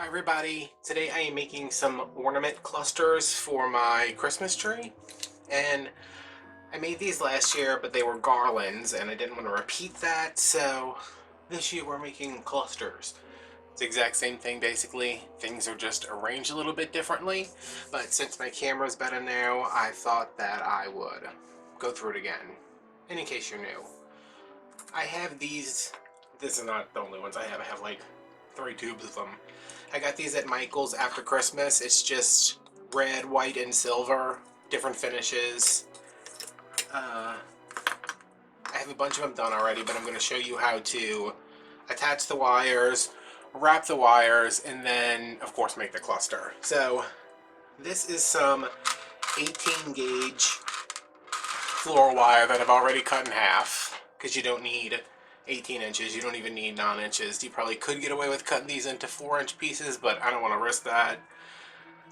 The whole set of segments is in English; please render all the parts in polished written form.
Hi everybody, today I am making some ornament clusters for my Christmas tree, and I made these last year but they were garlands and I didn't want to repeat that, so this year we're making clusters. It's the exact same thing basically, things are just arranged a little bit differently, but since my camera's better now I thought that I would go through it again. And in case you're new, I have these, this is not the only ones I have like 3 tubes of them. I got these at Michael's after Christmas. It's just red, white, and silver, different finishes. I have a bunch of them done already, but I'm going to show you how to attach the wires, wrap the wires, and then, of course, make the cluster. So, this is some 18 gauge floor wire that I've already cut in half, because you don't need 18 inches, you don't even need 9 inches. You probably could get away with cutting these into 4-inch pieces, but I don't want to risk that.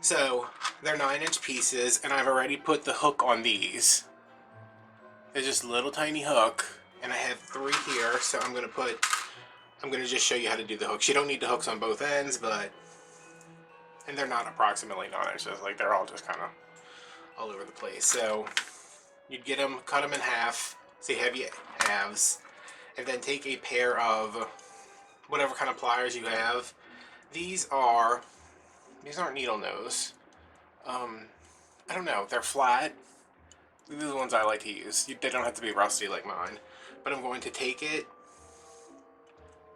So, they're 9-inch pieces, and I've already put the hook on these. They're just a little tiny hook, and I have 3 here, so I'm going to just show you how to do the hooks. You don't need the hooks on both ends, but, and they're not approximately 9 inches, like they're all just kind of all over the place. So, you'd get them, cut them in half, so you have your halves, and then take a pair of whatever kind of pliers you have. These aren't needle nose. I don't know, they're flat. These are the ones I like to use. They don't have to be rusty like mine. But I'm going to take it,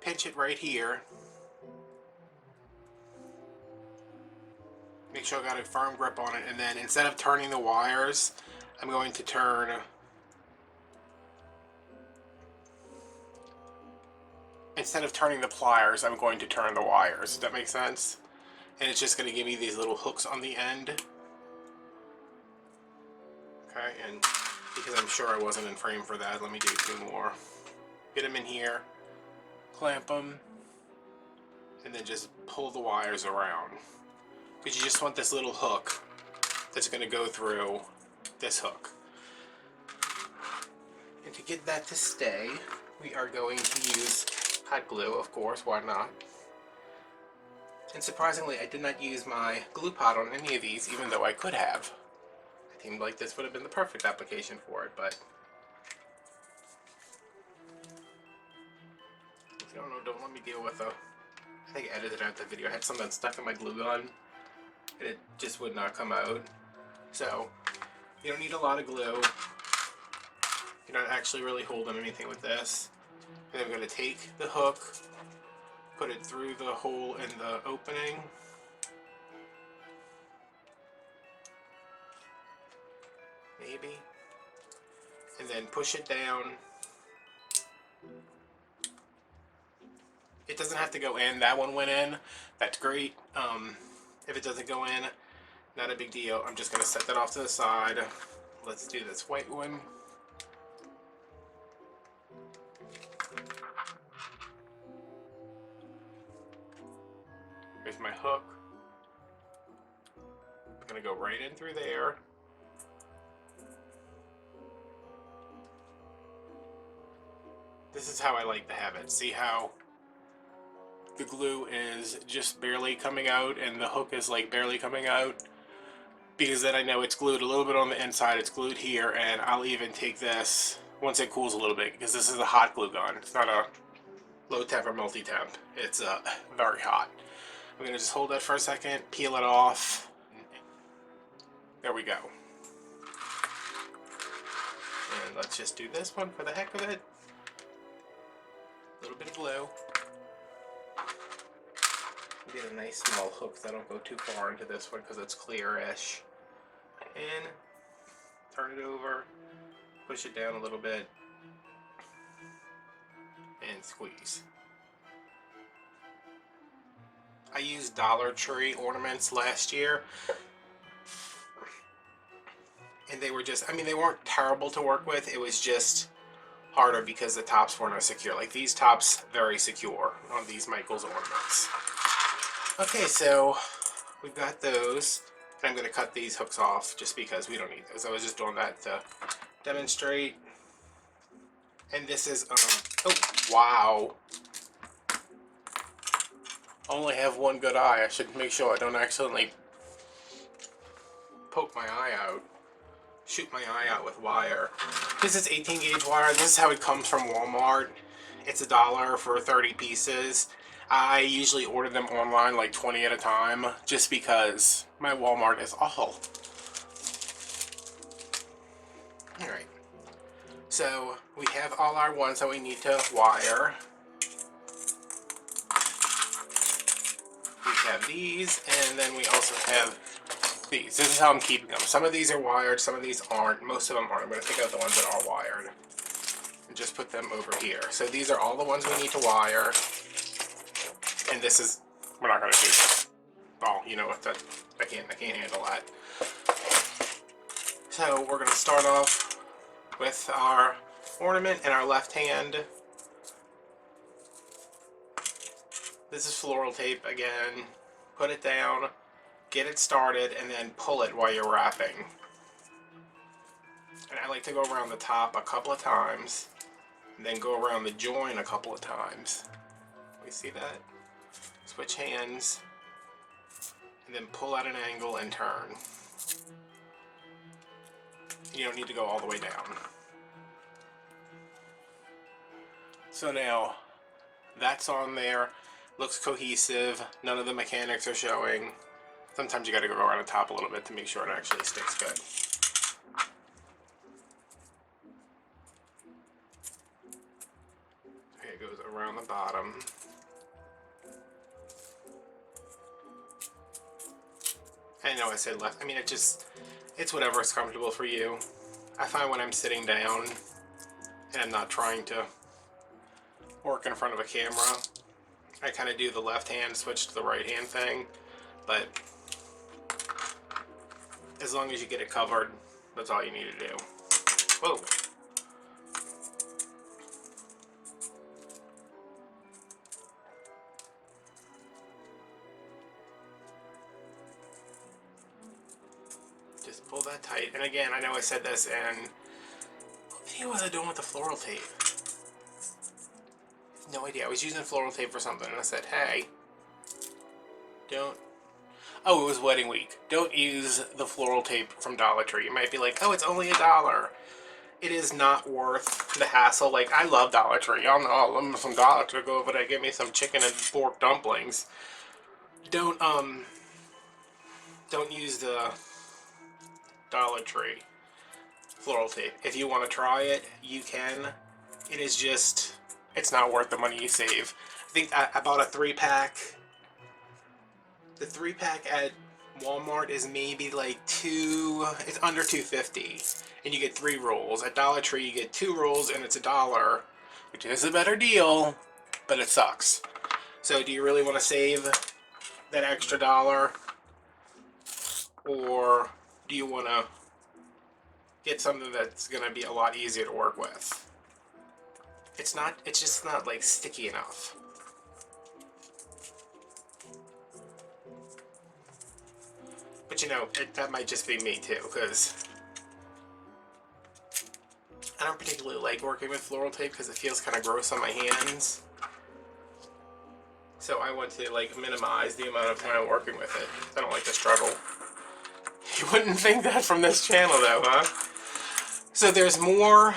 pinch it right here, make sure I got a firm grip on it, and then instead of turning the wires, I'm going to turn instead of turning the pliers, I'm going to turn the wires. Does that make sense? And it's just going to give me these little hooks on the end. Okay, and because I'm sure I wasn't in frame for that, let me do 2 more. Get them in here, clamp them, and then just pull the wires around. Because you just want this little hook that's going to go through this hook. And to get that to stay, we are going to use hot glue, of course, why not? And surprisingly, I did not use my glue pot on any of these, even though I could have. It seemed like this would have been the perfect application for it, but if you don't know, don't let me deal with I think I edited out the video. I had something stuck in my glue gun, and it just would not come out. So, you don't need a lot of glue. You're not actually really holding anything with this. And I'm going to take the hook, put it through the hole in the opening, maybe, and then push it down. It doesn't have to go in. That one went in. That's great. If it doesn't go in, not a big deal. I'm just going to set that off to the side. Let's do this white one. Here's my hook. I'm going to go right in through there. This is how I like to have it. See how the glue is just barely coming out and the hook is like barely coming out? Because then I know it's glued a little bit on the inside, it's glued here, and I'll even take this once it cools a little bit, because this is a hot glue gun. It's not a low temp or multi-temp. It's very hot. I'm going to just hold that for a second, peel it off. There we go. And let's just do this one for the heck of it. A little bit of glue. Get a nice small hook so I don't go too far into this one because it's clear-ish. And turn it over, push it down a little bit, and squeeze. I used Dollar Tree ornaments last year, and they were just, I mean, they weren't terrible to work with, it was just harder because the tops weren't as secure. Like these tops, very secure on these Michael's ornaments. Okay, so we've got those, and I'm going to cut these hooks off just because we don't need those. I was just doing that to demonstrate. And this is, oh, wow. only have one good eye. I should make sure I don't accidentally poke my eye out. Shoot my eye out with wire. This is 18 gauge wire. This is how it comes from Walmart. It's $1 for 30 pieces. I usually order them online like 20 at a time just because my Walmart is awful. Alright, so we have all our ones that we need to wire. We have these, and then we also have these. This is how I'm keeping them. Some of these are wired, some of these aren't. Most of them aren't. I'm going to take out the ones that are wired and just put them over here. So these are all the ones we need to wire. And this is, we're not going to do this. Oh, you know what, that I can't handle that. So we're going to start off with our ornament in our left hand. This is floral tape again. Put it down, get it started, and then pull it while you're wrapping. And I like to go around the top a couple of times, and then go around the join a couple of times. We see that? Switch hands, and then pull at an angle and turn. You don't need to go all the way down. So now, that's on there. Looks cohesive. None of the mechanics are showing. Sometimes you gotta go around the top a little bit to make sure it actually sticks good. Okay, it goes around the bottom. I know I said left. I mean, it's whatever is comfortable for you. I find when I'm sitting down and I'm not trying to work in front of a camera, I kind of do the left hand, switch to the right hand thing, but as long as you get it covered, that's all you need to do. Whoa. Just pull that tight. And again, I know I said this, and what video was I doing with the floral tape? No idea. I was using floral tape for something, and I said, hey, don't... Oh, it was wedding week. Don't use the floral tape from Dollar Tree. You might be like, oh, it's only $1. It is not worth the hassle. Like, I love Dollar Tree. Y'all know I love some Dollar Tree. Go over there, get me some chicken and pork dumplings. Don't use the Dollar Tree floral tape. If you want to try it, you can. It is just... it's not worth the money you save. I think I bought a 3-pack. The 3-pack at Walmart is maybe like it's under $2.50, and you get 3 rolls. At Dollar Tree you get 2 rolls and it's $1, which is a better deal, but it sucks. So do you really want to save that extra $1, or do you want to get something that's going to be a lot easier to work with? It's just not like sticky enough. But you know, that might just be me too, because I don't particularly like working with floral tape because it feels kind of gross on my hands. So I want to like minimize the amount of time working with it. I don't like to struggle. You wouldn't think that from this channel though, huh? So there's more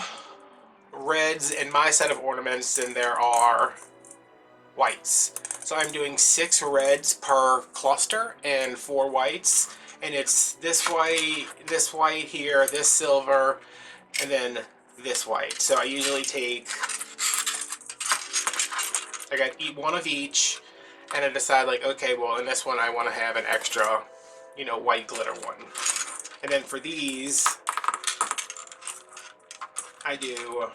reds in my set of ornaments than there are whites. So I'm doing 6 reds per cluster and 4 whites. And it's this white here, this silver, and then this white. So I usually I got one of each, and I decide like, okay, well in this one I want to have an extra, you know, white glitter one. And then for these, I do,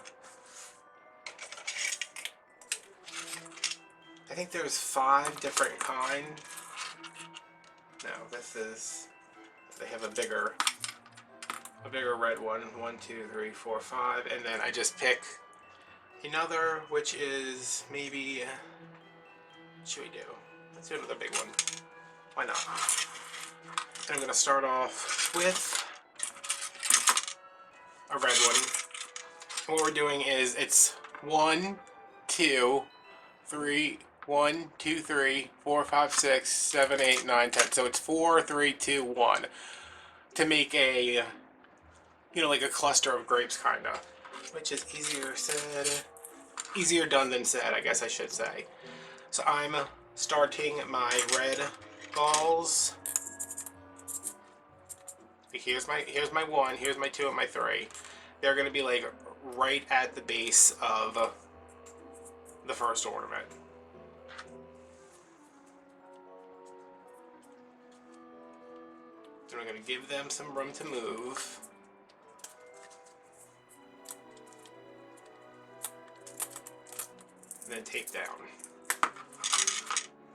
I think there's 5 different kind. No, this is, they have a bigger red one. 1, 2, 3, 4, 5, and then I just pick another, which is maybe, what should we do? Let's do another big one. Why not? And I'm going to start off with a red one. And what we're doing is it's 1, 2, 3, 1, 2, 3, 4, 5, 6, 7, 8, 9, 10. So it's 4, 3, 2, 1 to make a, like a cluster of grapes, kind of. Which is easier done than said, I guess I should say. So I'm starting my red balls. Here's my 1, here's my 2, and my 3. They're going to be like right at the base of the first ornament. And we're going to give them some room to move. And then take down.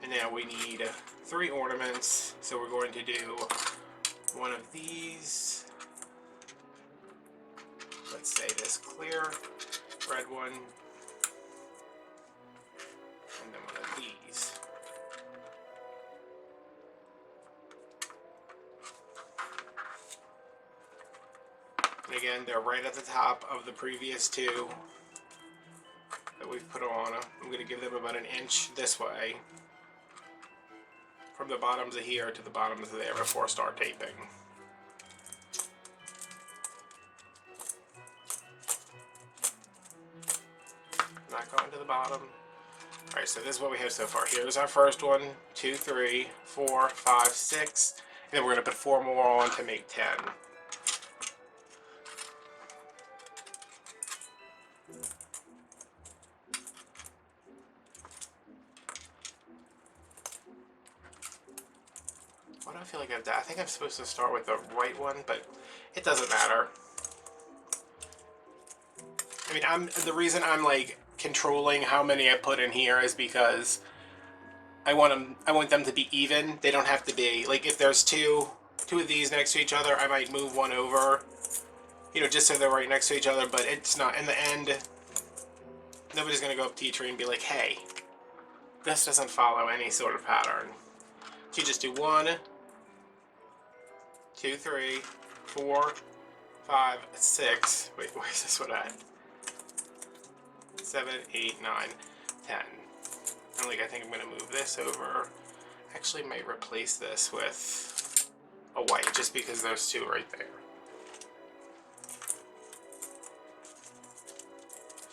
And now we need 3 ornaments, so we're going to do one of these. Let's say this clear red one, and then one of these. And again, they're right at the top of the previous 2 that we've put on. I'm going to give them about an inch this way, from the bottoms of here to the bottoms of there before I start taping. Not going to the bottom. Alright, so this is what we have so far. Here's our first one, 2, 3, 4, 5, 6, and then we're going to put 4 more on to make 10. Why do I feel like I've done? I think I'm supposed to start with the right one, but it doesn't matter. I mean, the reason I'm like controlling how many I put in here is because I want them to be even. They don't have to be like, if there's two of these next to each other, I might move one over, just so they're right next to each other. But it's not, in the end, nobody's gonna go up to each tree and be like, hey, this doesn't follow any sort of pattern. So you just do 1, 2, 3, 4, 5, 6. Wait, where's this one at? 7, 8, 9, 10. And like, I think I'm gonna move this over. Actually, might replace this with a white, just because there's 2 right there.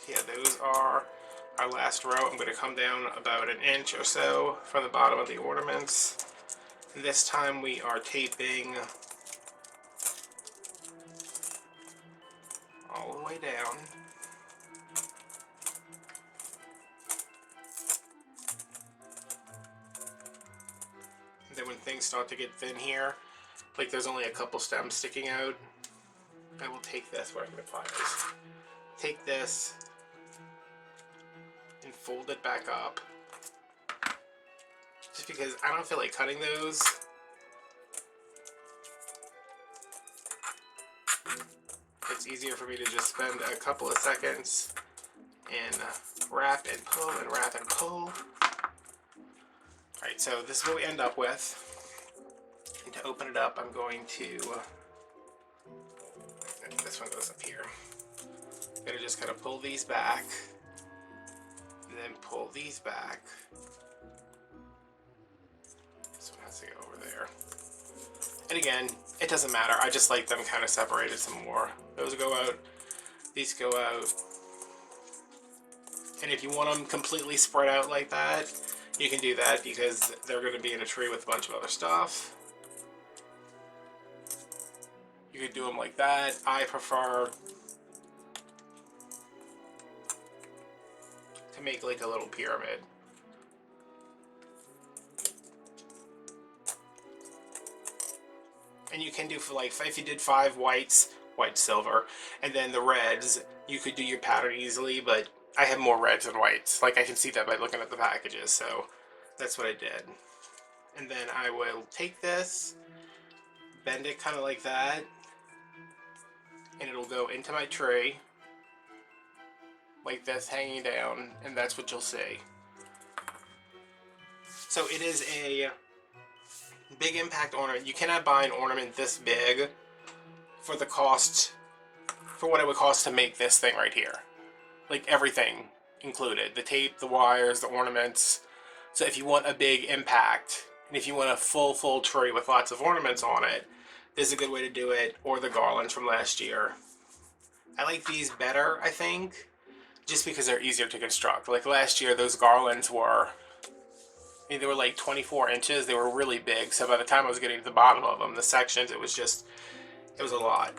Yeah, those are our last row. I'm gonna come down about an inch or so from the bottom of the ornaments. And this time we are taping all the way down. And then when things start to get thin here, like there's only a couple stems sticking out, I will take this, where I can apply this. Take this and fold it back up. Just because I don't feel like cutting those. It's easier for me to just spend a couple of seconds and wrap and pull and wrap and pull. Alright, so this is what we end up with. And to open it up, I'm going to, this one goes up here. I'm going to just kind of pull these back, and then pull these back. This one has to go over there. And again, it doesn't matter, I just like them kind of separated some more. Those go out, these go out. And if you want them completely spread out like that, you can do that, because they're going to be in a tree with a bunch of other stuff. You could do them like that. I prefer to make like a little pyramid. And you can do, for like, if you did 5 whites, white, silver, and then the reds, you could do your pattern easily, but I have more reds than whites. Like, I can see that by looking at the packages, so that's what I did. And then I will take this, bend it kind of like that, and it'll go into my tree, like this, hanging down, and that's what you'll see. So it is a big impact ornament. You cannot buy an ornament this big for the cost, for what it would cost to make this thing right here. Like, everything included. The tape, the wires, the ornaments, So if you want a big impact, and if you want a full tree with lots of ornaments on it, this is a good way to do it, or the garlands from last year. I like these better, I think, just because they're easier to construct. Like last year, those garlands were, I mean, they were like 24 inches. They were really big. So by the time I was getting to the bottom of them, the sections, it was a lot.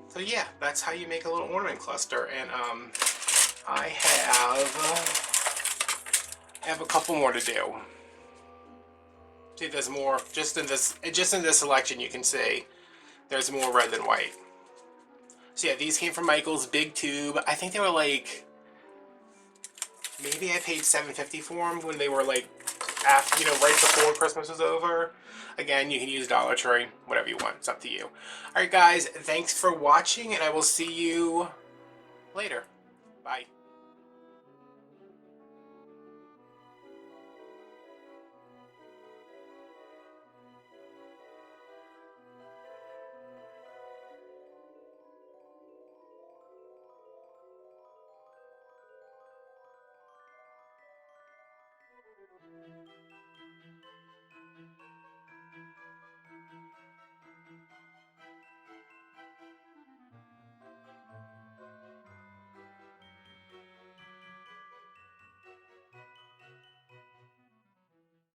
So yeah, that's how you make a little ornament cluster. And I have a couple more to do. See, there's more just in this selection. You can see there's more red than white. So yeah, these came from Michael's big tube. I think they were like, maybe I paid $7.50 for them when they were like, after, right before Christmas was over. Again, you can use Dollar Tree, whatever you want. It's up to you. All right, guys, thanks for watching, and I will see you later. Bye.